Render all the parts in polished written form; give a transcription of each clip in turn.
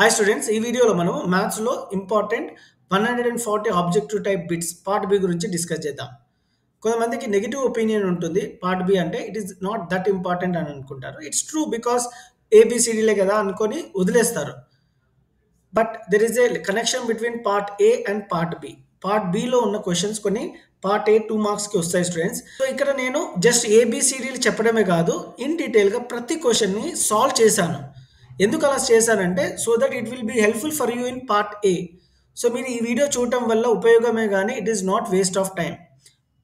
Hi students, ఈ వీడియోలో మనం మ్యాథ్స్లో important 140 objective type bits part B గురించి డిస్కస్ చేద్దాం. కొంతమందికి నెగిటివ్ ఒపీనియన్ ఉంటుంది. పార్ట్ బి అంటే it is not that important అని అనుకుంటారు. ఇట్స్ ట్రూ బికాస్ ఏబిసిడీలే కదా అనుకొని వదిలేస్తారు. But there is a connection between part A and part B. Part బిలో ఉన్న క్వశ్చన్స్ కొన్ని పార్ట్ ఏ 2 మార్క్స్కి వస్తాయి స్టూడెంట్స్. సో ఇక్కడ నేను జస్ట్ ఏబిసిడీలు చెప్పడమే కాదు, ఇన్ డీటెయిల్గా ప్రతి క్వశ్చన్ని సాల్వ్ చేశాను. ఎందుకు అలా చేశానంటే so that it will be helpful for you in part A. So మీరు ఈ వీడియో చూడటం వల్ల ఉపయోగమే కానీ it is not waste of time.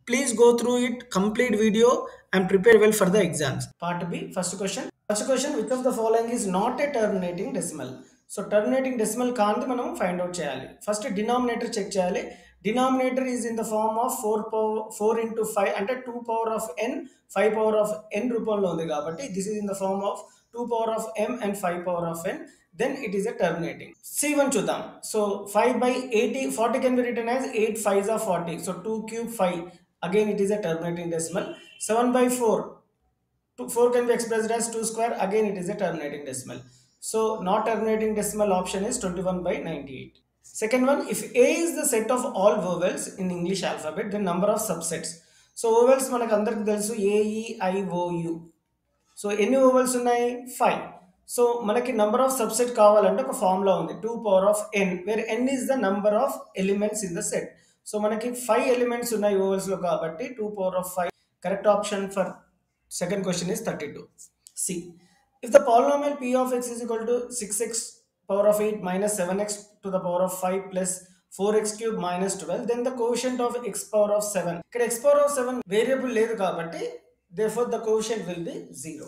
Please go through it, complete video and prepare well for the exams. Part B, first question. First question, which of the following is not a terminating decimal? So terminating decimal కాంతి మనం find out చేయాలి. First denominator check చేయాలి. Denominator is in the form of 4 into 5 అంటే 2 power of n 5 power of n రూపంలో ఉంది కాబట్టి this is in the form of 2 power of m and 5 power of n. Then it is a terminating. C1 చూద్దాం. So 5 by 80, 40 can be written as 8 5s are 40. So 2 cube 5. Again it is a terminating decimal. 7 by 4, 4 can be expressed as 2 square. Again it is a terminating decimal. So not terminating decimal option is 21 by 98. Second one, if A is the set of all vowels in English alphabet, then number of subsets. So vowels మనకు అందరికి తెలుసు A, E, I, O, U. So ఎన్ని vowels ఉన్నాయి? 5. So మనకి number of subset కావాలంటే ఒక formula ఉంది, 2 power of n, where n is the number of elements in the set. So మనకి 5 ఎలిమెంట్స్ ఉన్నాయి ఓవెల్స్లో కాబట్టి 2 power of 5. Correct option for second question is 32. C, if the polynomial p of x is equal to 6x power of 8 minus 7x to the power of 5 plus 4x cube minus 12, then the quotient of x power of 7. ఇక్కడ x power of 7 variable లేదు కాబట్టి therefore the quotient will be 0.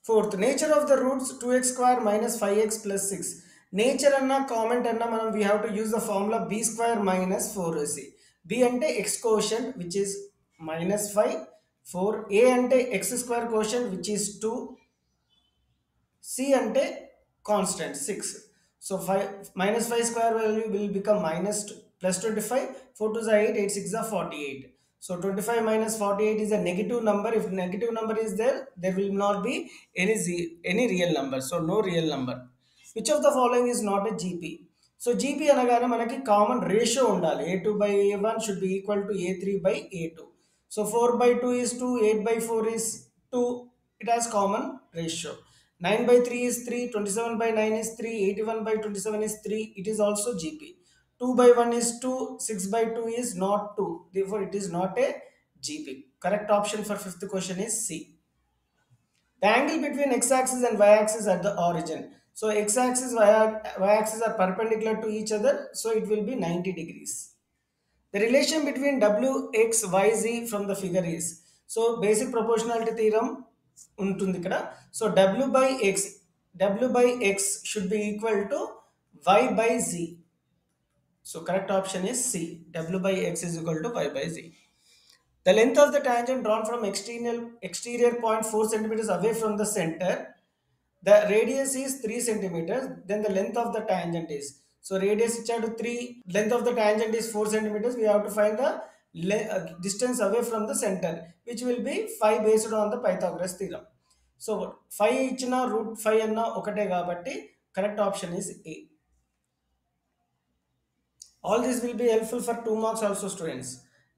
Fourth, nature of the roots 2x square minus 5x plus 6. Nature anna comment anna manam we have to use the formula b square minus 4ac. b ante x quotient which is minus 5, 4. A ante x square quotient which is 2. C ante constant 6. So 5 minus 5 square value will become minus plus 25. 4 to the 8, 8 6 are 48. So 25 minus 48 is a negative number. If negative number is there, there will not be any real number. So no real number. Which of the following is not a GP? So GP అనగానే మనకి common ratio ఉండాలి. A2 by A1 should be equal to A3 by A2. So 4 by 2 is 2, 8 by 4 is 2. It has common ratio. 9 by 3 is 3, 27 by 9 is 3, 81 by 27 is 3. It is also GP. 2 by 1 is 2, 6 by 2 is not 2. Therefore, it is not a GP. Correct option for fifth question is C. The angle between x-axis and y-axis at the origin. So x-axis, y-axis are perpendicular to each other. So it will be 90 degrees. The relation between W, X, Y, Z from the figure is. So basic proportionality theorem ఉంటుంది ఇక్కడ. So W by X should be equal to Y by Z. So correct option is C. W by X is equal to Y by Z. The length of the tangent drawn from exterior point 4 centimeters away from the center. The radius is 3 centimeters. Then the length of the tangent is. So radius ichadu 3. Length of the tangent is 4 centimeters. We have to find the distance away from the center, which will be 5 based on the Pythagoras theorem. So 5 ichina root 5 anna okate kabatti correct option is A. All this will be helpful for 2 marks also, students.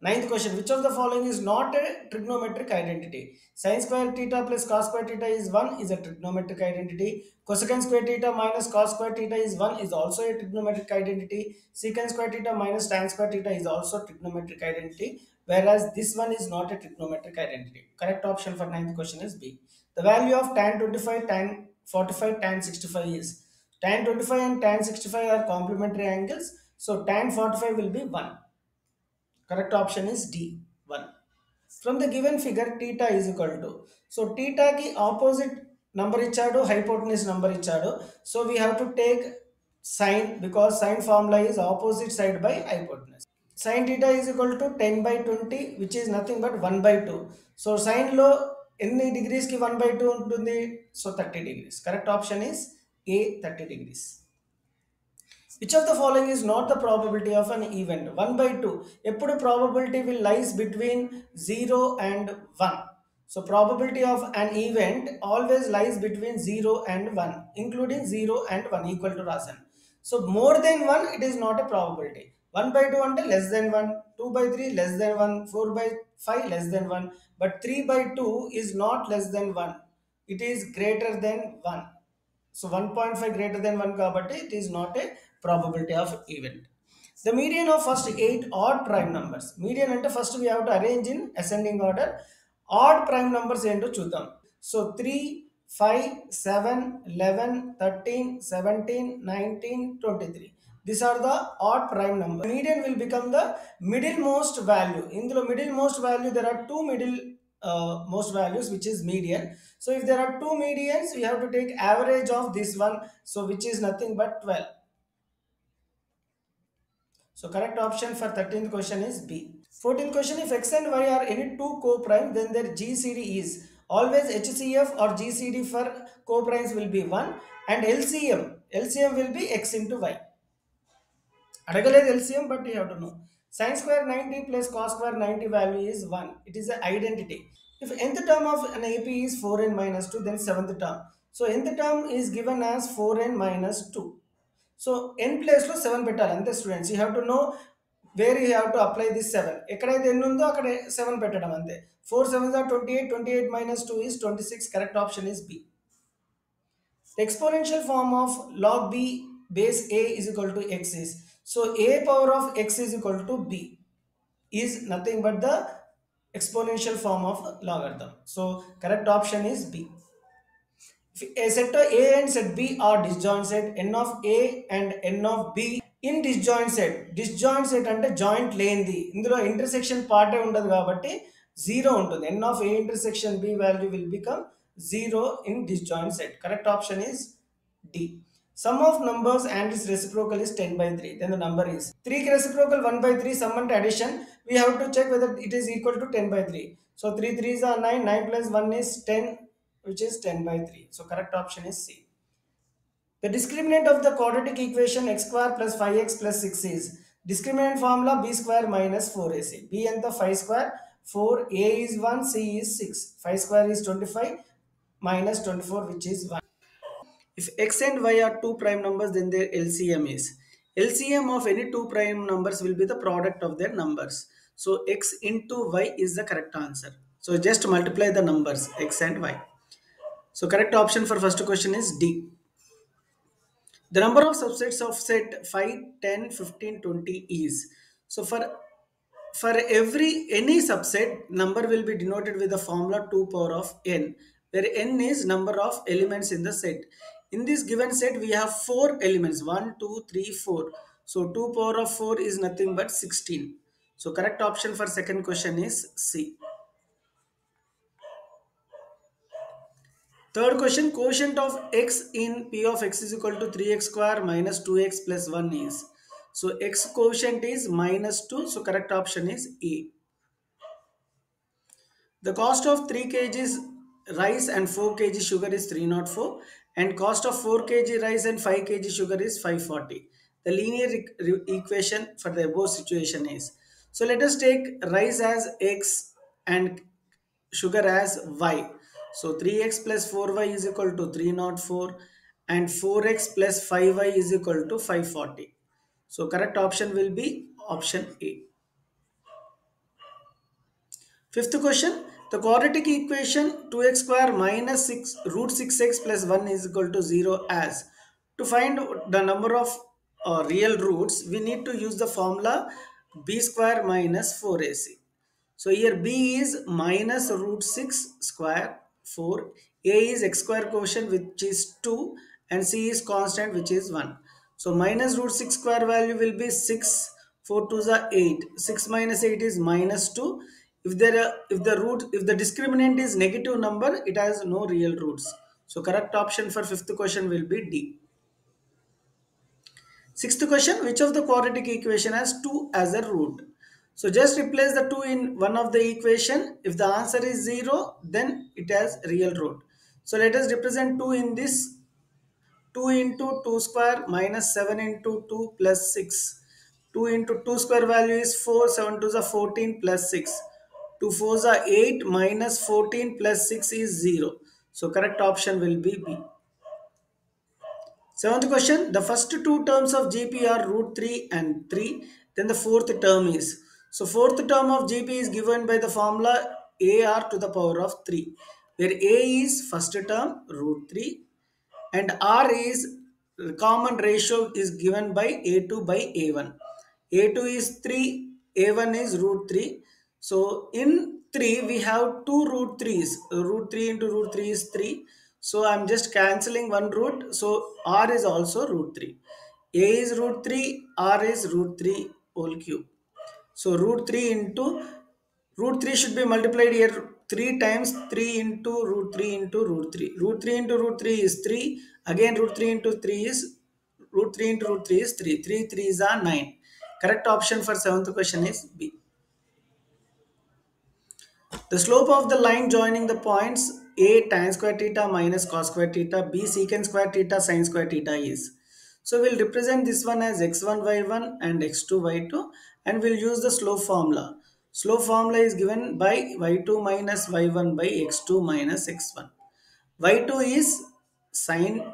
Ninth question, which of the following is not a trigonometric identity? Sin square theta plus cos square theta is 1 is a trigonometric identity. Cosecant square theta minus cos square theta is 1 is also a trigonometric identity. Secant square theta minus tan square theta is also trigonometric identity, whereas this one is not a trigonometric identity. Correct option for ninth question is B. The value of tan 25, tan 45, tan 65 is. Tan 25 and tan 65 are complementary angles. So tan 45 will be 1. Correct option is D, 1. From the given figure, theta is equal to. So theta ki opposite number ichadu, hypotenuse number ichadu. So we have to take sine, because sine formula is opposite side by hypotenuse. Sin theta is equal to 10 by 20, which is nothing but 1 by 2. So sine lo any degrees ki 1 by 2 untundi? So 30 degrees. Correct option is A, 30 degrees. Which of the following is not the probability of an event? 1 by 2. Eppudu probability will lies between 0 and 1. So probability of an event always lies between 0 and 1, including 0 and 1 equal to Rasan. So more than 1, it is not a probability. 1 by 2 ante less than 1, 2 by 3 less than 1, 4 by 5 less than 1, but 3 by 2 is not less than 1. It is greater than 1. So 1.5 greater than 1 kabatti it is not a probability of event. The median of first 8 odd prime numbers. Median ante first we have to arrange in ascending order. Odd prime numbers ఏంటో చూద్దాం. So 3, 5, 7, 11, 13, 17, 19, 23. These are the odd prime numbers. Median will become the middlemost value. In the middlemost value, there are two middle most values, which is median. So if there are two medians, we have to take average of this one. So which is nothing but 12. So correct option for 13th question is B. 14th question, if x and y are any two co-prime, then their GCD is always HCF or GCD for co-primes will be 1 and LCM will be x into y. Adagale LCM, but you have to know. Sin square 90 plus cos square 90 value is 1. It is an identity. If nth term of an AP is 4n minus 2, then 7th term. So nth term is given as 4n minus 2. So n place లో 7 పెట్టాలి అంతే students. You have to know where you have to apply this 7. ఎక్కడైతే n ఉందో అక్కడ 7 పెట్టడం అంతే. 4 7s are 28, 28 minus 2 is 26. Correct option is B. The exponential form of log b base a is equal to x is, so a power of x is equal to b is nothing but the exponential form of logarithm. So correct option is B. If a set of A and set B are disjoint set, n of A and n of B in disjoint set అంటే joint లేనిది, ఇందులో intersection పార్టే ఉండదు కాబట్టి zero ఉంటుంది. n of A intersection B value will become 0 in disjoint set. Correct option is D. Sum of numbers and its reciprocal is 10 by 3. Then the number is 3 reciprocal 1 by 3 sum and addition. We have to check whether it is equal to 10 by 3. So 3 3s are 9, 9 plus 1 is 10, which is 10 by 3. So correct option is C. The discriminant of the quadratic equation x square plus 5x plus 6 is discriminant formula b square minus 4ac. B and the 5 square, 4, a is 1, c is 6. 5 square is 25 minus 24, which is 1. If x and y are two prime numbers, then their LCM is. LCM of any two prime numbers will be the product of their numbers. So x into y is the correct answer. So just multiply the numbers x and y. So correct option for first question is D. The number of subsets of set 5, 10, 15, 20 is. So for every any subset, number will be denoted with the formula 2 power of n, where n is number of elements in the set. In this given set, we have 4 elements, 1, 2, 3, 4. So 2 power of 4 is nothing but 16. So correct option for second question is C. Third question, quotient of x in P of x is equal to 3x square minus 2x plus 1 is. So x quotient is minus 2. So correct option is A. The cost of 3 kgs rice and 4 kg sugar is 304 and cost of 4 kg rice and 5 kg sugar is 540. The linear equation for the above situation is. So let us take rice as x and sugar as y. So 3x plus 4y is equal to 304 and 4x plus 5y is equal to 540. So correct option will be option A. Fifth question, the quadratic equation 2x square minus 6 root 6x plus 1 is equal to 0 as. To find the number of real roots, we need to use the formula b square minus 4ac. So here b is minus root 6 square 4, a is x square quotient which is 2 and c is constant which is 1. So minus root 6 square value will be 6, 4 2 is 8, 6 minus 8 is minus 2. If the discriminant is negative number, it has no real roots. So correct option for fifth question will be D. Sixth question, which of the quadratic equation has 2 as a root? So just replace the 2 in one of the equation. If the answer is 0, then it has real root. So let us represent 2 in this. 2 into 2 square minus 7 into 2 plus 6. 2 into 2 square value is 4, 7 to the 14 plus 6. 2 fours are 8 minus 14 plus 6 is 0. So correct option will be B. Seventh question, the first two terms of GP are root 3 and 3. Then the fourth term is. So fourth term of GP is given by the formula AR to the power of 3. Where A is first term root 3 and R is common ratio is given by A2 by A1. A2 is 3, A1 is root 3. So in 3 we have two root 3's. Root 3 into root 3 is 3. So I'm just cancelling one root. So R is also root 3. A is root 3, R is root 3 whole cube. So root 3 into root 3 should be multiplied here 3 times 3 into root 3 into root 3. Root 3 into root 3 is 3. Again root 3 into 3 is root 3 into root 3 is 3. 3 3s are 9. Correct option for seventh question is B. The slope of the line joining the points A tan square theta minus cos square theta, B secant square theta sin square theta is. So we'll represent this one as x1 y1 and x2 y2 and we'll use the slope formula. Slope formula is given by y2 minus y1 by x2 minus x1. Y2 is sin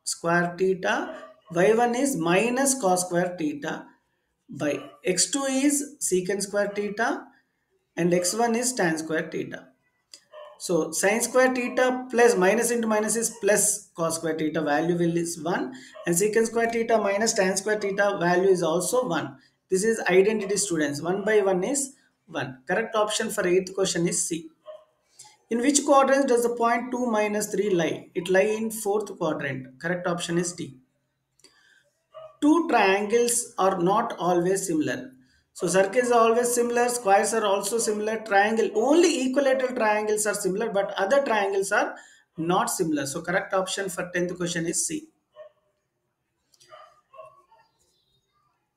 square theta, y1 is minus cos square theta by x2 is secant square theta and x1 is tan square theta. So sin square theta plus minus into minus is plus cos square theta value will is 1 and secant square theta minus tan square theta value is also 1. This is identity students. 1 by 1 is 1. Correct option for 8th question is C. In which quadrant does the point 2 minus 3 lie? It lie in 4th quadrant. Correct option is D. Two triangles are not always similar. So circles are always similar, squares are also similar, triangle, only equilateral triangles are similar, but other triangles are not similar. So correct option for 10th question is C.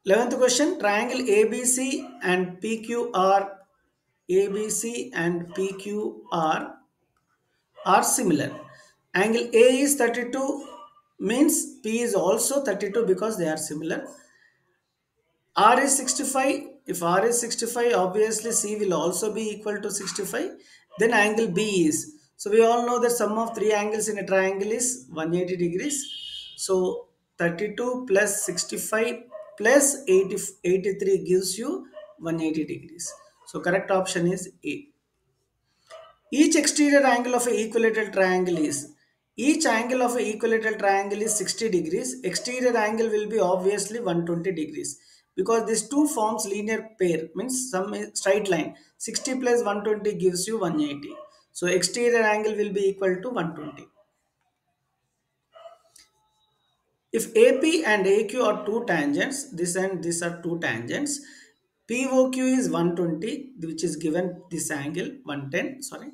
11th question, triangle ABC and PQR, ABC and PQR are similar. Angle A is 32 means P is also 32 because they are similar. R is 65. If R is 65, obviously C will also be equal to 65. Then angle B is. So we all know that sum of three angles in a triangle is 180 degrees. So 32 plus 65 plus 83 gives you 180 degrees. So correct option is A. Each exterior angle of an equilateral triangle is each angle of an equilateral triangle is 60 degrees. Exterior angle will be obviously 120 degrees because these two forms linear pair means some straight line. 60 plus 120 gives you 180. So exterior angle will be equal to 120. If AP and AQ are two tangents, this and this are two tangents. POQ is 120, which is given this angle 110. Sorry.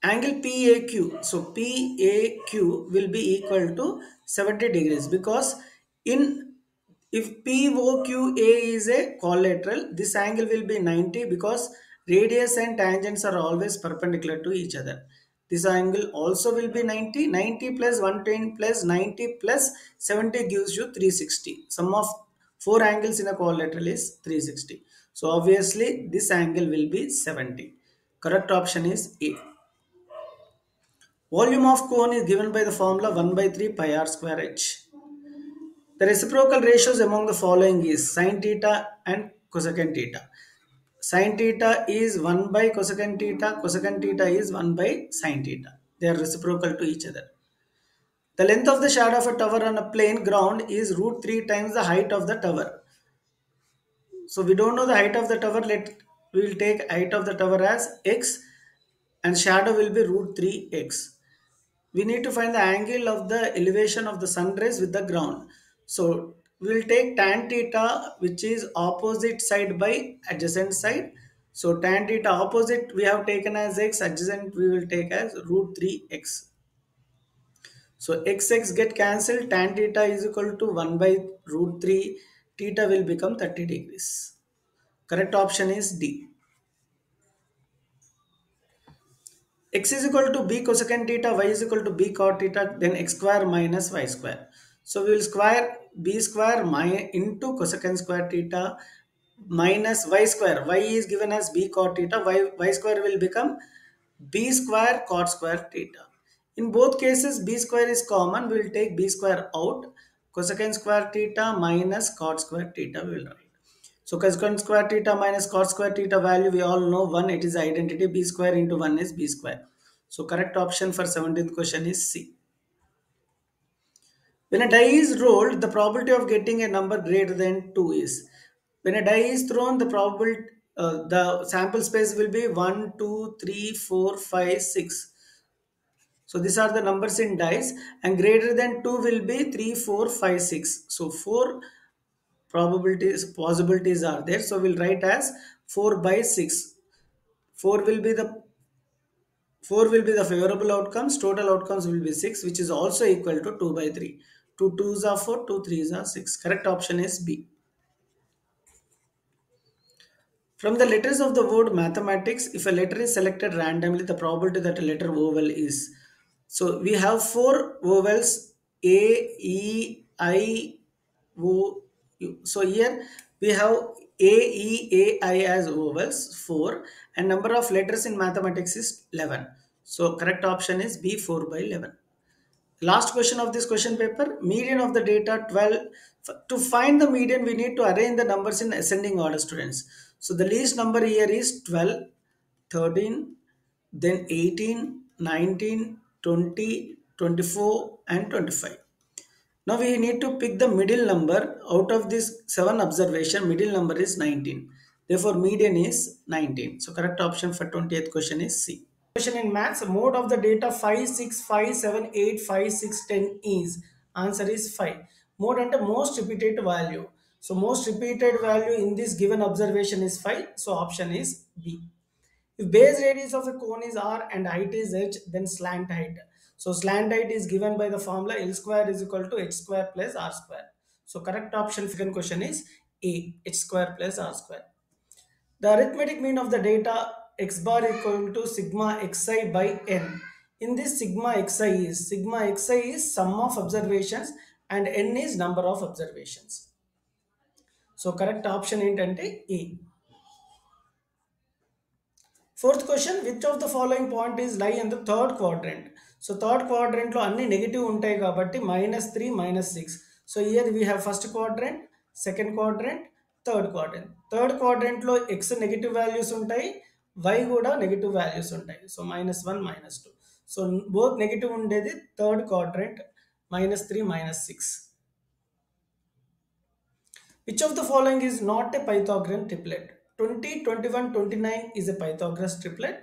Angle PAQ. So PAQ will be equal to 70 degrees because in if POQA is a collateral, this angle will be 90 because radius and tangents are always perpendicular to each other. This angle also will be 90. 90 plus 110 plus 90 plus 70 gives you 360. Sum of four angles in a collateral is 360. So obviously this angle will be 70. Correct option is A. Volume of cone is given by the formula 1 by 3 pi r square h. The reciprocal ratios among the following is sin theta and cosecant theta. Sin theta is 1 by cosecant theta, cosecant theta is 1 by sin theta. They are reciprocal to each other. The length of the shadow of a tower on a plain ground is root 3 times the height of the tower. So we don't know the height of the tower. We will take height of the tower as x and shadow will be root 3x. We need to find the angle of the elevation of the sun rays with the ground. So we will take tan theta, which is opposite side by adjacent side. So tan theta opposite we have taken as x, adjacent we will take as root 3x. So x get cancelled, tan theta is equal to 1 by root 3, theta will become 30 degrees. Correct option is D. X is equal to b cosecant theta, y is equal to b cot theta, then x square minus y square. So we will square b square into cosecant square theta minus y square. Y is given as b cot theta. Y square will become b square cot square theta. In both cases, b square is common. We will take b square out. Cosecant square theta minus cot square theta we will write. So cosecant square theta minus cot square theta value we all know 1. It is identity. B square into 1 is b square. So correct option for 17th question is C. When a die is rolled, the probability of getting a number greater than 2 is. When a die is thrown, the sample space will be 1, 2, 3, 4, 5, 6. So these are the numbers in dice, and greater than 2 will be 3, 4, 5, 6. So 4 possibilities are there. So we'll write as 4 by 6. 4 will be the 4 will be the favorable outcomes. Total outcomes will be 6, which is also equal to 2 by 3. 2 2s are 4, 2 3s are 6. Correct option is B. From the letters of the word mathematics, if a letter is selected randomly, the probability that a letter vowel is. So we have four vowels A, E, I, O, U. So here we have A, E, A, I as vowels 4, and number of letters in mathematics is 11. So correct option is B, 4 by 11. Last question of this question paper, median of the data 12. To find the median, we need to arrange the numbers in ascending order, students. So the least number here is 12, 13, then 18, 19, 20, 24, and 25. Now we need to pick the middle number. Out of this 7 observation, middle number is 19. Therefore, median is 19. So correct option for 20th question is C. Question in maths, mode of the data 5, 6, 5, 7, 8, 5, 6, 10 is. Answer is 5. Mode and most repeated value. So most repeated value in this given observation is 5. So option is B. If base radius of a cone is r and height is h, then slant height. So slant height is given by the formula L square is equal to h square plus r square. So correct option second question is A, h square plus r square. The arithmetic mean of the data x bar equal to sigma xi by n. In this sigma xi is sum of observations and n is number of observations. So correct option ఏంటంటే A. Fourth question, which of the following point is lie in the third quadrant? So third quadrant లో అన్ని negative ఉంటాయి కాబట్టి -3 -6. So here we have first quadrant, second quadrant, third quadrant. Third quadrant లో x negative values ఉంటాయి, y కూడా negative values ఉంటాయి. So -1 -2. So both negative ఉండేది third quadrant -3 -6. Which of the following is not a Pythagorean triplet? 20, 21, 29 is a Pythagoras triplet.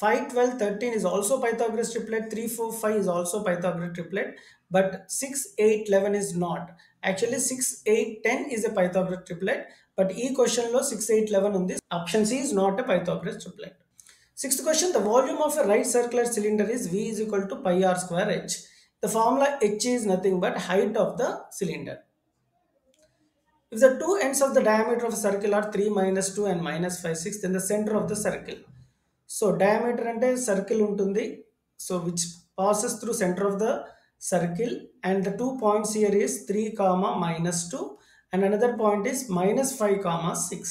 5, 12, 13 is also Pythagoras triplet. 3, 4, 5 is also Pythagoras triplet. But 6, 8, 11 is not. Actually 6, 8, 10 is a Pythagoras triplet. But E question lo 6, 8, 11 on this. Option C is not a Pythagoras triplet. Sixth question, the volume of a right circular cylinder is V is equal to pi r square h. The formula h is nothing but height of the cylinder. If the two ends of the diameter of a circle are 3, -2 and -5, 6, then the center of the circle. So diameter ante circle untundi. So which passes through center of the circle, and the 2 points here is 3, -2, and another point is -5, 6.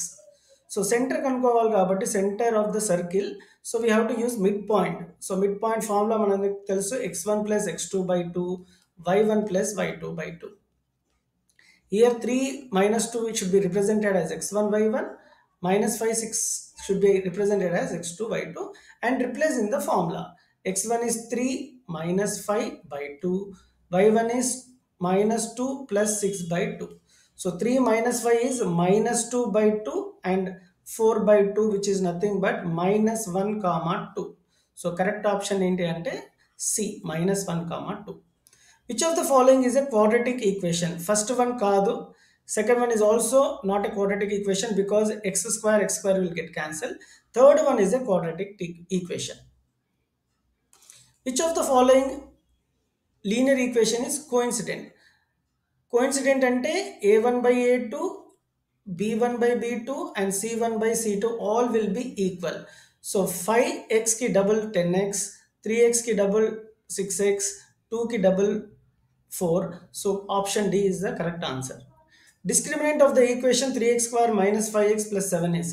So center kanukoవాలి కాబట్టి center of the circle. So we have to use midpoint. So midpoint formula మనకు తెలుసు x1 plus x2 by 2, y1 plus y2 by 2. Here 3 -2 it should be represented as x1 y1, -5 6 should be represented as x2 y2, and replace in the formula. X1 is 3 -5 by 2, y1 is -2 plus 6 by 2. So 3 -5 is -2 by 2, and 4 by 2, which is nothing but -1, 2. So correct option ఏంటి అంటే C, -1, 2. Which of the following is a quadratic equation? First one kaadu. Second one is also not a quadratic equation because x square will get cancelled. Third one is a quadratic equation. Which of the following linear equation is coincident? Coincident ante a1 by a2, b1 by b2, and c1 by c2 all will be equal. So 5x ki double 10x, 3x ki double 6x, 2 ki double 4. So option D is the correct answer. Discriminant of the equation 3x square minus 5x plus 7 is,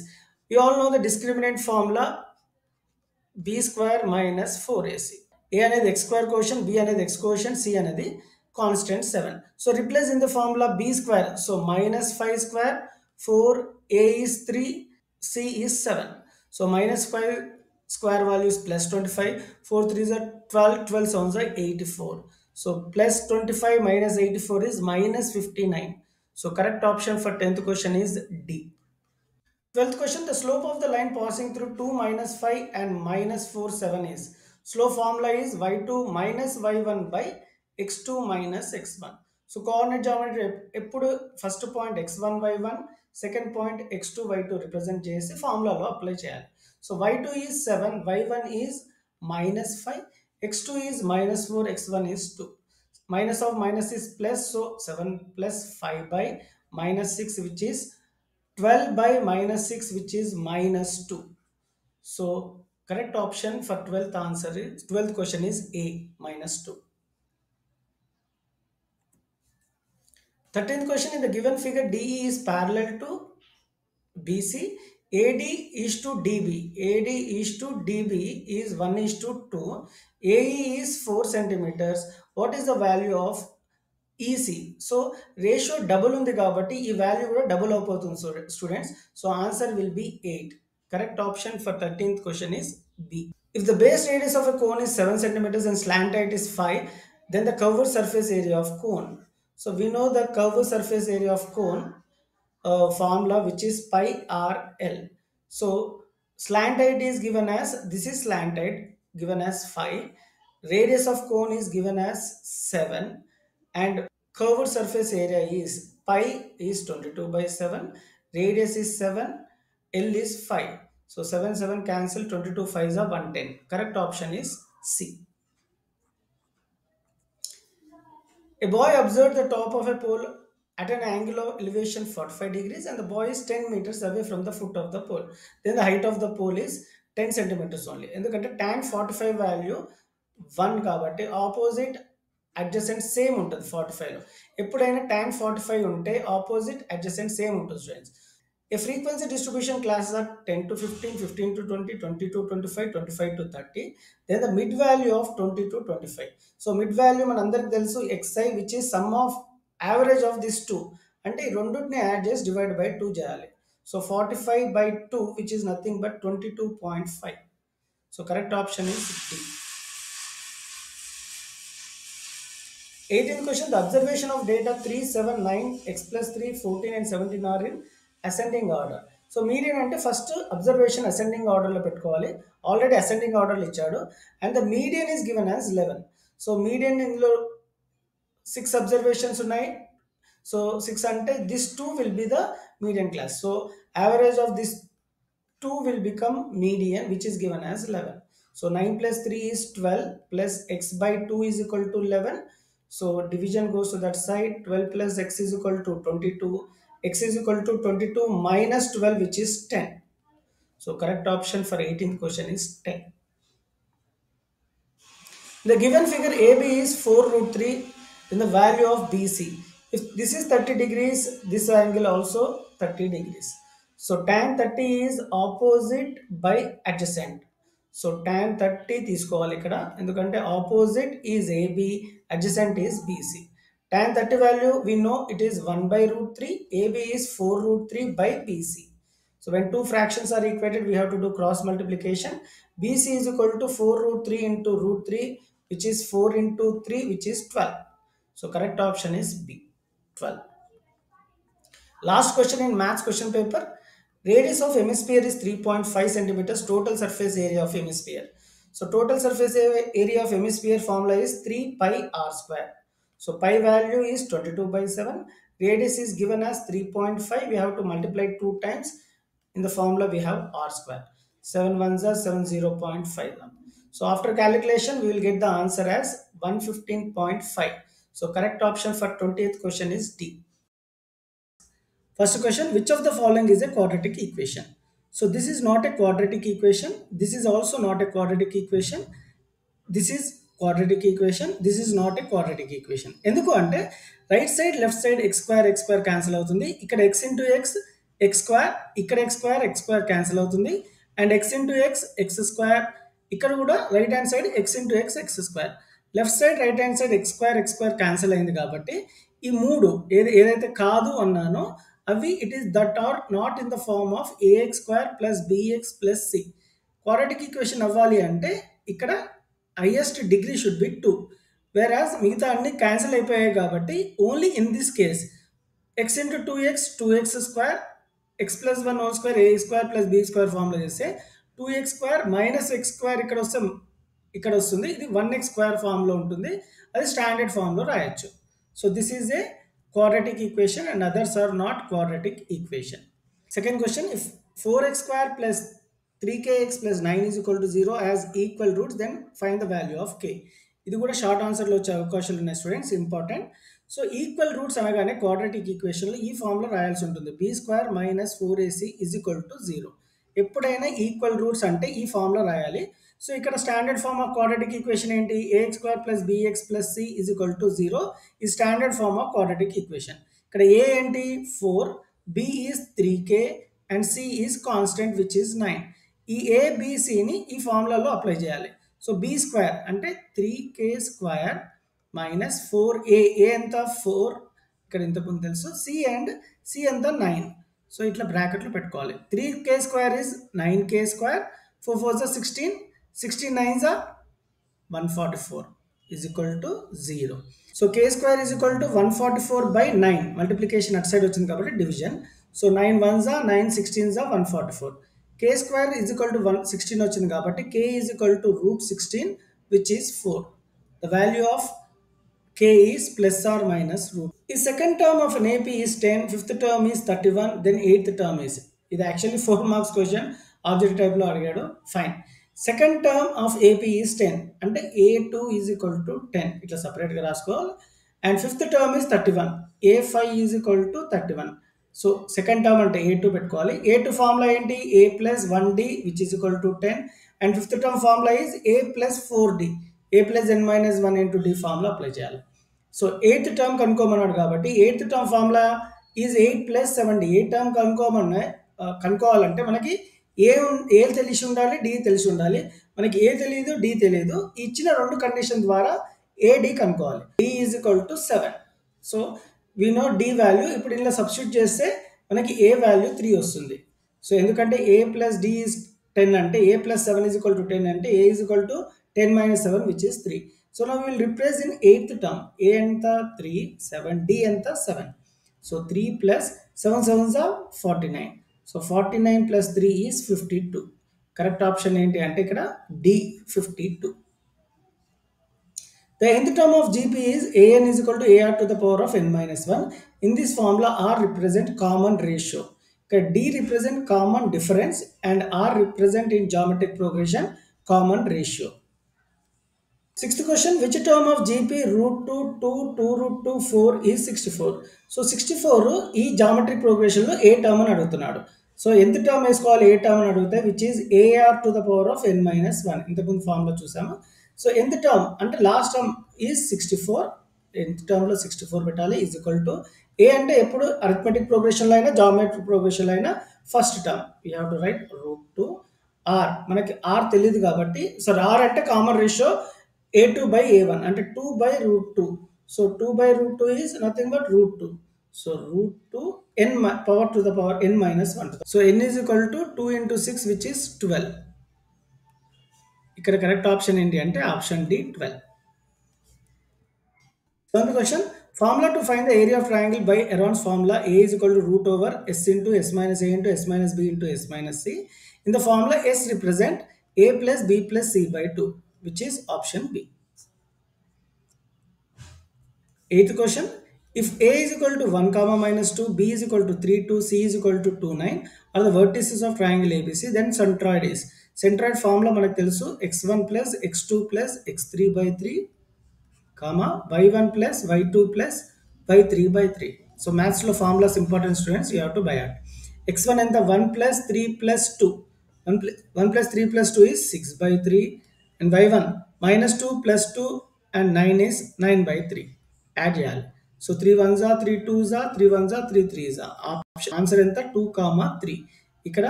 we all know the discriminant formula b square minus 4ac. A అనేది x square quotient, b అనేది x quotient, c అనేది constant 7. So replace in the formula b square. So minus 5 square, 4, a is 3, c is 7. So minus 5 square value is plus 25, 4 3s are 12, 12 sounds are 84. So plus 25 minus 84 is minus 59. So correct option for 10th question is D. 12th question, the slope of the line passing through 2 minus 5 and minus 4 7 is. Slope formula is y2 minus y1 by x2 minus x1. So coordinate geometry ఎప్పుడు first point x1 y1 second point x2 y2 represent చేసి ఫార్ములాలో apply చేయాలి. So y2 is 7, y1 is minus 5, x2 is minus 4, x1 is 2. Minus of minus is plus, so 7 plus 5 by minus 6, which is 12 by minus 6, which is minus 2. So correct option for 12th answer is 12th question is A, minus 2. 13th question, in the given figure DE is parallel to BC, AD is to DB. AD is to DB is 1 is to 2. AE is 4 centimeters. What is the value of EC? So ratio double ఉంది కాబట్టి ఈ value కూడా double అయిపోతుంది students. So answer will be 8. Correct option for 13th question is B. If the base radius of a cone is 7 centimeters and slant height is 5, then the curved surface area of cone. So we know the curved surface area of cone formula, which is pi r l. So slant height is given as, this is slant height given as 5, radius of cone is given as 7, and curved surface area is pi is 22 by 7, radius is 7, l is 5. So 7 7 cancel, 22 5 is 110. Correct option is C. A boy observed the top of a pole at an angle of elevation 45 degrees and the boy is 10 meters away from the foot of the pole. Then the height of the pole is 10 centimeters only. ఎందుకంటే tan 45 value 1 కాబట్టి opposite adjacent same ఉంటుంది 45లో. ఎప్పుడైనా tan 45 ఉంటే opposite adjacent same ఉంటుంది students. A frequency distribution classes are 10 to 15, 15 to 20, 20 to 25, 25 to 30. Then the mid value of 20 to 25. So mid value మనందరికి తెలుసు xi, which is sum of average of these two. అంటే ఈ రెండుని add చేసి divide by 2 చేయాలి. So 45 by 2, which is nothing but 22.5. So correct option is D. 18th question, the observation of data 3, 7, 9, x plus 3, 14 and 17 are in ascending order. So median అంటే first observation ascending ఆర్డర్లో పెట్టుకోవాలి. Already ascending ఆర్డర్లో ఇచ్చాడు and the median is given as 11. So median ఇందులో 6 observations ఉన్నాయి. So 6 అంటే this 2 will be the median class. So average of this 2 will become median, which is given as 11. So 9 plus 3 is 12 plus x by 2 is equal to 11. So division goes to that side. 12 plus x is equal to 22. X is equal to 22 minus 12, which is 10. So correct option for 18th question is 10. The given figure AB is 4 root 3 in the value of BC. If this is 30 degrees, this angle also 30 degrees. So tan 30 is opposite by adjacent. So tan 30 తీసుకోవాలి ఇక్కడ, ఎందుకంటే opposite is AB, adjacent is BC. Tan 30 value we know it is 1 by root 3, AB is 4 root 3 by BC. So when two fractions are equated, we have to do cross multiplication. BC is equal to 4 root 3 into root 3, which is 4 into 3, which is 12. So correct option is B, 12. Last question in maths question paper. Radius of hemisphere is 3.5 centimeters. Total surface area of hemisphere. So total surface area of hemisphere formula is 3 pi r square. So pi value is 22 by 7. Radius is given as 3.5. We have to multiply 2 times. In the formula we have r square. 7 ones are 70.5. So after calculation we will get the answer as 115.5. So correct option for 20th question is D. First question, which of the following is a quadratic equation? So this is not a quadratic equation. This is also not a quadratic equation. This is quadratic equation. This is not a quadratic equation. ఎందుకు అంటే right side left side x square cancel అవుతుంది. ఇక్కడ x into x square, ఇక్కడ x square cancel అవుతుంది. And x into x square, ఇక్కడ కూడా right hand side x into x square, left side right hand side x square cancel అయింది. కాబట్టి ఈ మూడు ఏదైతే కాదు అన్నానో అవి it is that are not in the form of a x square plus bx plus c. Quadratic equation అవ్వాలి అంటే ఇక్కడ highest degree should be 2, whereas మిగతా అన్ని క్యాన్సిల్ అయిపోయాయి. కాబట్టి only in this case x into two x square, x plus one whole square a square plus b square ఫార్మ్లో చేస్తే 2x square minus X square ఇక్కడ వస్తే ఇక్కడ వస్తుంది. ఇది 1x స్క్వేర్ ఫామ్లో ఉంటుంది. అది స్టాండర్డ్ ఫామ్లో రాయొచ్చు. So this is a quadratic equation and others are not quadratic equation. Second question, if 4x square plus 3kx plus 9 is equal to 0 has equal roots, then find the value of k. ఇది కూడా short ఆన్సర్లో వచ్చే అవకాశాలు ఉన్నాయి students, important. So equal roots అనగానే quadratic ఈక్వేషన్లో ఈ ఫామ్లో రాయాల్సి ఉంటుంది. B square minus 4ac is equal to 0. ఎప్పుడైనా ఈక్వల్ రూట్స్ అంటే ఈ ఫామ్లో రాయాలి. సో ఇక్కడ standard form of quadratic equation ఏంటి? Ax square plus bx plus c is equal to 0 ఈ standard form of quadratic equation. ఇక్కడ ఏ ఏంటి 4, b is 3k and c is constant which is 9. ఈ ఏబిసిని ఈ ఫార్ములాలో అప్లై చేయాలి. సో బి స్క్వేర్ అంటే 3k స్క్వేర్ మైనస్ 4a, ఏ ఎంత 4, ఇక్కడ ఇంతకుముందు తెలుసు, సి ఎంత 9. సో ఇట్లా బ్రాకెట్లు పెట్టుకోవాలి. 3k square is 9k square, 4 4 16, 16 9 144 is equal to 0. So k square is equal to 144 by 9. Multiplication at side వచ్చింది కాబట్టి division. So 9 1s are 9, 16s are 144. K square is equal to 16 వచ్చింది కాబట్టి k is equal to root 16 which is 4. The value of k is plus or minus root. The second term of an AP is 10, fifth term is 31, then eighth term is. ఇది actually 4 marks question. Object type లో అడిగాడు. Fine. Second term of AP is 10 అంటే A2 is equal to 10 ఇట్లా సపరేట్గా రాసుకోవాలి. And fifth term is 31, A5 is equal to 31. So second term అంటే A2 పెట్టుకోవాలి. A2 formula ఏంటి? A plus 1D which is equal to 10. And fifth term formula is A plus 4D, A plus n minus 1 into D formula apply చేయాలి. So eighth term కనుక్కోమన్నాడు కాబట్టి eighth term formula is 8 plus 7D. ఏ term కనుక్కోవాలంటే మనకి a తెలిసి ఉండాలి, D తెలిసి ఉండాలి. మనకి ఏ తెలియదు, డి తెలియదు. ఇచ్చిన రెండు కండిషన్ ద్వారా ఏడి కనుక్కోవాలి. D is equal to 7. So we know d value. ఇప్పుడు ఇలా సబ్స్టిట్యూట్ చేస్తే మనకి ఏ వాల్యూ 3 వస్తుంది. సో ఎందుకంటే ఏ ప్లస్ డి ఈజ్ 10 అంటే ఏ ప్లస్ 7 ఈజ్ ఈక్వల్ టు 10 అంటే ఏ is equal to 10 minus 7 which is 3. So now we will replace in eighth term. A ఎంత 3, 7, D ఎంత 7. So 3 plus 7 7s are 49. So 49 plus 3 is 52. Correct option ఏంటి అంటే ఇక్కడ D 52. The nth term of GP is AN is equal to AR to the power of n minus 1. In this formula R represent common ratio. D represent common difference and R represent in geometric progression common ratio. Sixth question, which term of GP root 2 root 2 4 is 64? So 64 ఈ geometric ప్రోగ్రెషన్లో ఏ term అని అడుగుతున్నాడు. So ఎంత term వేసుకోవాలి? ఏ term అని అడిగితే which is a r to the power of n minus 1. ఇంతకుముందు ఫార్మ్లో చూసాము. So ఎంత టర్మ్ అంటే లాస్ట్ టర్మ్ ఈజ్ 64. ఎంత టర్మ్లో 64 పెట్టాలి ఈజ్ ఈక్వల్ టు ఏ అంటే ఎప్పుడు అరిథమెటిక్ ప్రోగ్రెషన్లో అయినా జామెట్రిక్ ప్రోగ్రెషన్లో అయినా first term you have to write root 2 r. మనకి ఆర్ తెలియదు కాబట్టి సో ఆర్ అంటే common ratio A2 by A1 అంటే 2 by root 2. So 2 by root 2 is nothing but root 2. So root 2 n power to the power n minus 1. So n is equal to 2 into 6 which is 12. ఇక్కడ correct option ఏంటి అంటే option D 12. Seventh question, formula to find the area of triangle by Heron's formula A is equal to root over s into s minus a into s minus b into s minus c. In the formula s represent a plus b plus c by 2. Which is option B. Eighth question, if A is equal to 1 comma minus 2, B is equal to 3 2, C is equal to 2 9 are the vertices of triangle ABC, then centroid is. Centroid formula మనకు తెలుసు x1 plus x2 plus x3 by 3 comma y1 plus y2 plus y3 by 3. So maths లో formulas important students, you have to by heart. x1 ఎంత 1 plus 3 plus 2. 1 plus 3 plus 2 is 6 by 3. And y1 minus 2 plus 2 and 9 is 9 by 3. Add చేయాలి. So 3 ones are 3 twos are 3 ones are 3 threes are. Option answer ఎంత 2 comma 3. ఇక్కడ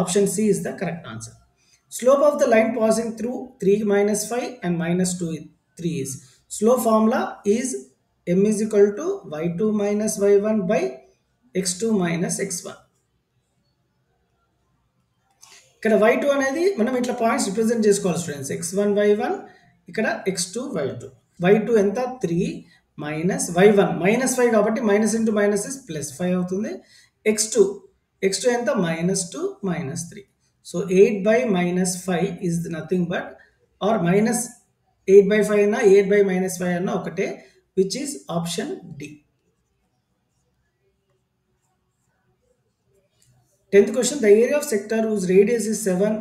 option C is the correct answer. Slope of the line passing through 3 minus 5 and minus 2 3 is. Slope formula is m is equal to y2 minus y1 by x2 minus x1. ఇక్కడ y2 అనేది మనం ఇట్లా points represent చేసుకోవాలి students. x1 y1 ఇక్కడ x2 y2. y2 ఎంత 3 minus y1 minus 5 కాబట్టి minus into minus is plus 5 అవుతుంది. x2 x2 ఎంత minus 2 minus 3. So 8 by minus 5 is nothing but r minus 8 by 5 అన్నా 8 బై మైనస్ 5 అన్నా ఒకటే, which is option D. 10th question, the area of sector whose radius is 7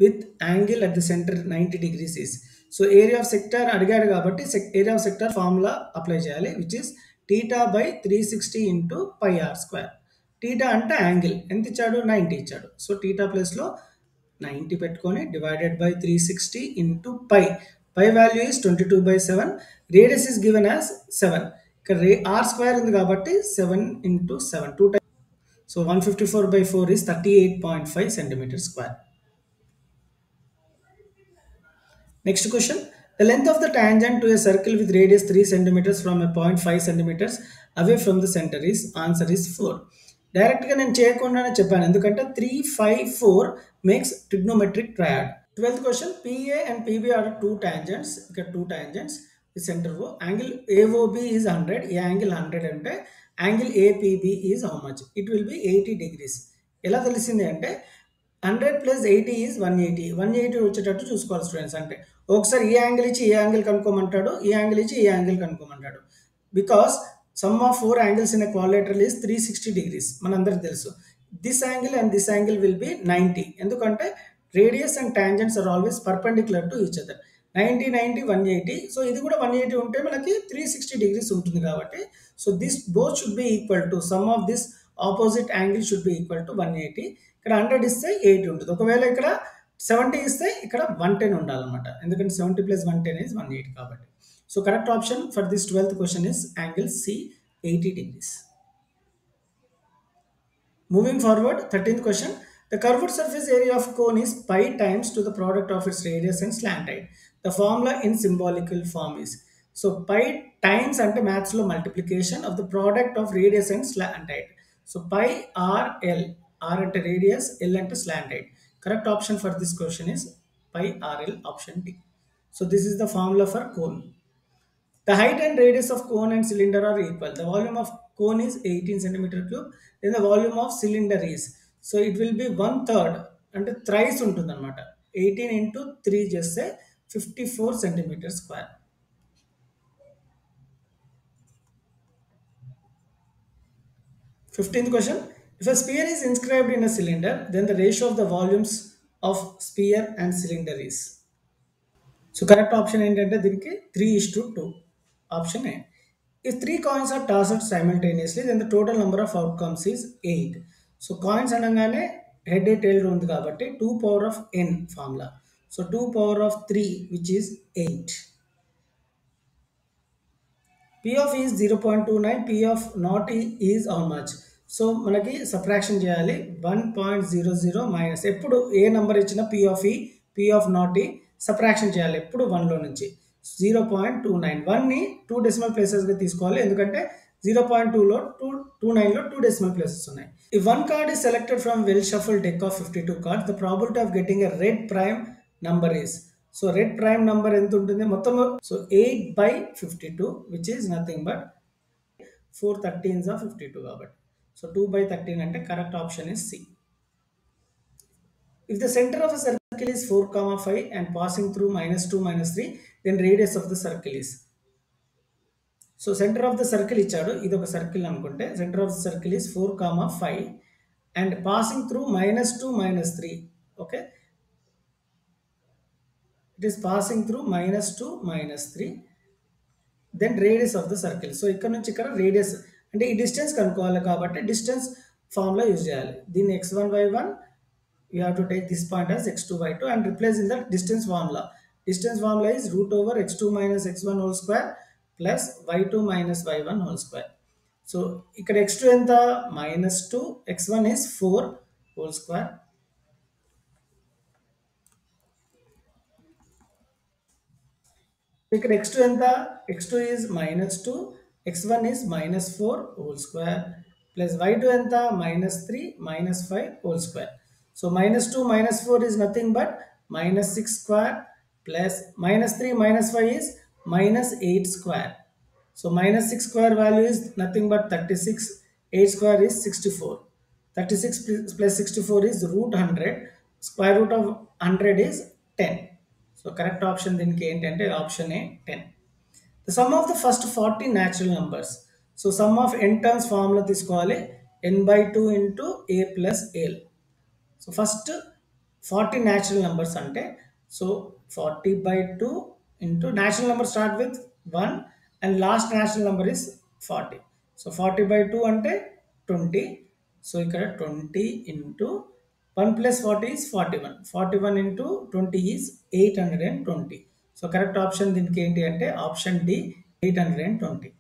with angle at the center 90 degrees is. So area of sector అడిగాడు కాబట్టి area of sector formula apply చేయాలి, which is theta by 360 into pi r square. theta అంటే angle ఎంత ఇచ్చాడు 90 ఇచ్చాడు. So theta ప్లేస్లో 90 పెట్టుకొని divided by 360 into pi. pi value is 22 by 7. Radius is given as 7. ఇక్కడ r స్క్వేర్ ఉంది కాబట్టి 7 into 7 2 times. So 154 by 4 is 38.5 centimeters square. Next question. The length of the tangent to a circle with radius 3 centimeters from a point 5 centimeters away from the center is, answer is 4. డైరెక్ట్గా నేను చేయకుండానే చెప్పాను ఎందుకంటే 3, 5, 4 makes trigonometric triad. 12th question. PA and PB are two tangents. ఇక్కడ two tangents. The center O. Angle AOB is 100. ఈ angle 100 అంటే angle APB is how much? It will be 80 degrees. ఎలా తెలిసింది అంటే 100 plus 80 is 180. 180 వచ్చేటట్టు చూసుకోవాలి students. అంటే ఒకసారి ఈ యాంగిల్ ఇచ్చి ఈ యాంగిల్ కనుక్కోమంటాడు, ఈ యాంగిల్ ఇచ్చి ఈ యాంగిల్ కనుక్కోమంటాడు. Because sum of 4 angles in a quadrilateral is 360 degrees. మనందరికి తెలుసు. This angle and this angle will be 90. ఎందుకంటే radius and tangents are always perpendicular to each other. 90 90 180. So ఇది కూడా 180 ఉంటే మనకి 360 degrees ఉంటుంది కాబట్టి so this both should be equal to sum of this opposite angle should be equal to 180. ఇక్కడ 100 ఇస్తే 80 ఉంటుంది. ఒకవేళ ఇక్కడ 70 ఇస్తే ఇక్కడ 110 ఉండాలన్నమాట. ఎందుకంటే 70 plus 110 is 180 కాబట్టి. So correct option for this 12th question is angle C 80 degrees. Moving forward, 13th question. The curved surface area of cone is pi times to the product of its radius and slant height. The formula in symbolical form is. So pi times అంటే maths లో multiplication of the product of radius and slant height. So pi r l. R అంటే radius, L అంటే slant height. Correct option for this question is pi r l, option D. So this is the formula for cone. The height and radius of cone and cylinder are equal. The volume of cone is 18 centimeter cube. Then the volume of cylinder is. So it will be 1/3 అంటే thrice ఉంటుంది అనమాట. 18 into 3 చేస్తే 54 centimeter square. 15th question. If a sphere is inscribed in a cylinder, then the ratio of the volumes of sphere and cylinder is. So correct option ఏంటంటే దీనికి 3:2. Option A. If 3 coins are tossed simultaneously, then the total number of outcomes is 8. So coins అనగానే head tail ఉంది కాబట్టి 2 power of n formula. So 2 power of 3 which is 8. P of E is 0.29. P of not E is how much? So మనకి subtraction చేయాలి. 1.00 minus ఎప్పుడు ఏ number ఇచ్చినా P of E, P of not E subtraction చేయాలి ఎప్పుడు 1లో నుంచి. 0.29. 1ని 2 decimal ప్లేసెస్గా తీసుకోవాలి ఎందుకంటే 0.2లో 2.29లో 2 డెసిమల్ ప్లేసెస్ ఉన్నాయి. If one card is selected from well shuffled deck of 52 cards, the probability of getting a red prime number is. So red prime number ఎంత ఉంటుంది మొత్తం? So 8 by 52 which is nothing but 4 13s of 52 కాబట్టి. So 2 by 13 అంటే correct option is C. If the center of a circle is 4, 5 and passing through -2, -3, then radius of the circle is. So center of the circle ఇచ్చాడు, ఇది ఒక circle అనుకుంటే center of the circle is 4, 5 and passing through -2, -3. Okay, it is passing through -2, -3. Then radius of the circle. So ఇక్కడ నుంచి ఇక్కడ radius అంటే ఈ distance కనుక్కోవాలి కాబట్టి డిస్టెన్స్ ఫార్ములా యూజ్ చేయాలి. దీన్ని x1 y1 you have to take this point as x2 y2 and replace in the distance formula. Distance formula is root over x2 minus x1 whole square plus y2 minus y1 whole square. So ఇక్కడ x2 ఎంత -2, x1 is 4 whole square. ఇక్కడ x2 ఎంత x2 is -2, x1 is -4 whole square plus y2 ఎంత -3 -5 whole square. So -2 -4 is nothing but -6 square plus -3 -5 is -8 square. So -6 square value is nothing but 36, 8 square is 64. 36 plus 64 is root 100, square root of 100 is 10. So correct option దీనికి ఏంటంటే option A 10. The sum of the first 40 natural numbers. So sum of n terms formula తీసుకోవాలి n by 2 into a plus l. So first 40 natural numbers ante, so 40 by 2 into natural number start with 1 and last natural number is 40. So 40 by 2 ante 20. So ikkada 20 into 1 plus 40 is 41. 41 into 20 is 820. So correct option దీనికి ఏంటి అంటే option D 820.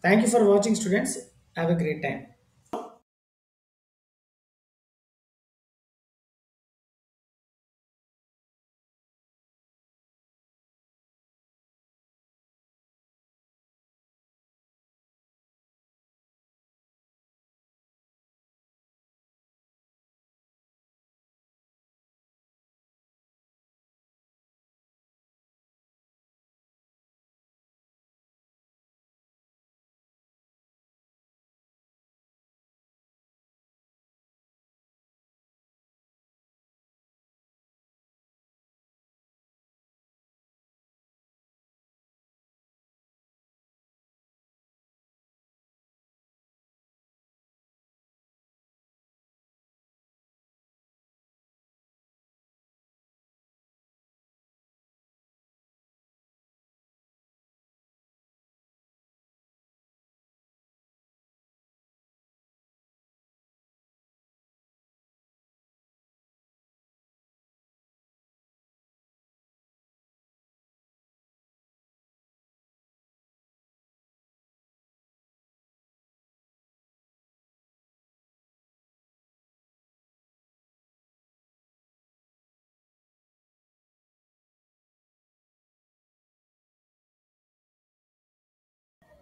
Thank you for watching students. Have a great time.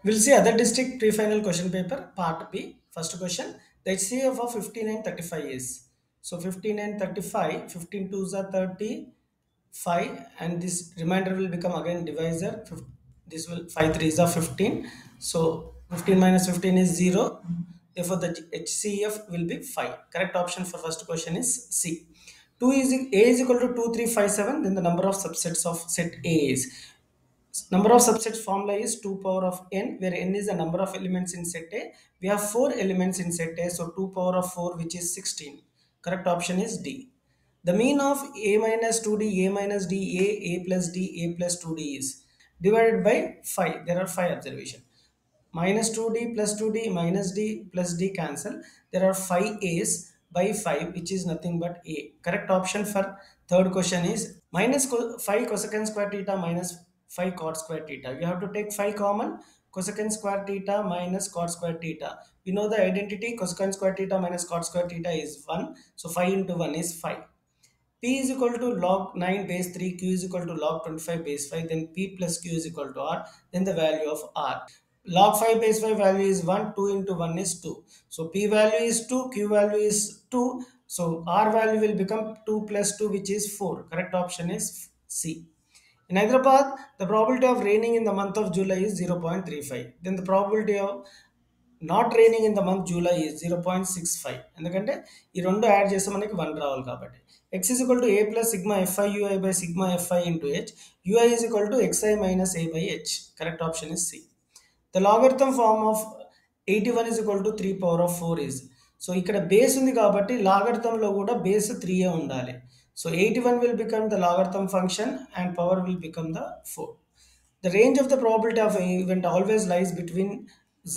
We'll see other district pre-final question paper, part B. First question, the HCF of 15 and 35 is. So 15 and 35, 15 twos are 35, and this remainder will become again divisor. This will 5 threes are 15. So 15 minus 15 is 0. Therefore, the HCF will be 5. Correct option for first question is C. 2 is A is equal to 2, 3, 5, 7. Then the number of subsets of set A is. Number of subsets formula is 2 power of n, where n is the number of elements in set A. We have 4 elements in set A, so 2 power of 4, which is 16. Correct option is D. The mean of A minus 2D, A minus D, A plus D, A plus 2D is divided by 5. There are 5 observations. Minus 2D plus 2D minus D plus D cancel. There are 5 A's by 5, which is nothing but A. Correct option for third question is minus 5 cosecant square theta minus 5 cot square theta. You have to take 5 common. Cosecant square theta minus cot square theta. We know the identity cosecant square theta minus cot square theta is 1. So 5 into 1 is 5. P is equal to log 9 base 3, Q is equal to log 25 base 5, then P plus Q is equal to R, then the value of R. Log 5 base 5 value is 1, 2 into 1 is 2. So P value is 2, Q value is 2. So R value will become 2 plus 2, which is 4. Correct option is C. In Hyderabad, the probability of raining in the month of July is 0.35. Then the probability of not raining in the month July is 0.65. ఎందుకంటే ఈ రెండు add చేస్తే మనకి 1 రావాలి కాబట్టి x is equal to a plus sigma fi ui by sigma fi into h, ui is equal to xi minus a by h. Correct option is C. The logarithm form of 81 is equal to 3 power of 4 is. So ఇక్కడ base ఉంది కాబట్టి లాగరిథంలో కూడా base 3 ఉండాలి. So 81 will become the logarithm function and power will become the 4. The range of the probability of an event always lies between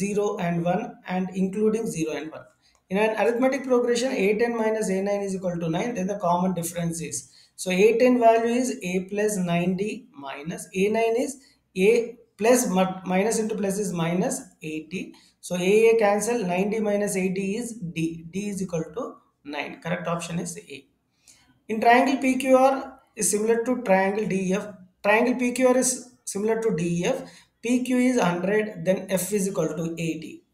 0 and 1 and including 0 and 1. In an arithmetic progression, a10 minus a9 is equal to 9, then the common difference is. So A10 value is A plus 9D minus A9 is A plus minus into plus is minus 80. So A cancel, 90 minus 80 is D. D is equal to 9. Correct option is A. In triangle PQR is similar to triangle DEF. Triangle PQR is similar to DEF. PQ is 100, then F is equal to 80.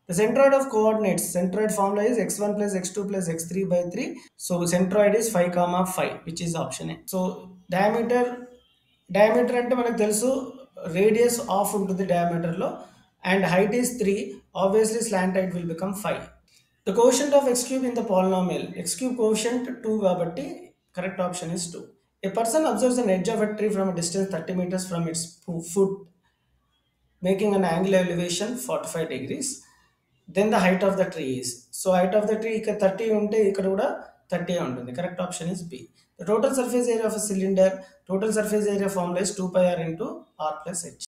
The centroid of coordinates, centroid formula is x1 plus x2 plus x3 by 3. So centroid is 5 comma 5, which is option A. So diameter అంటే మనకు తెలుసు radius of ఉంటుంది diameter లో and height is 3. Obviously slant height will become 5. The quotient of x cube in the polynomial, x cube quotient 2 కాబట్టి correct option is 2. A person observes an edge of a tree from a distance 30 meters from its foot, making an angular elevation 45 degrees. Then the height of the tree is. So height of the tree ఇక్కడ 30 ఉంటే ఇక్కడ కూడా 30 ఉంటుంది. Correct option is B. The total surface area of a cylinder, total surface area formula is 2 pi r into r plus h.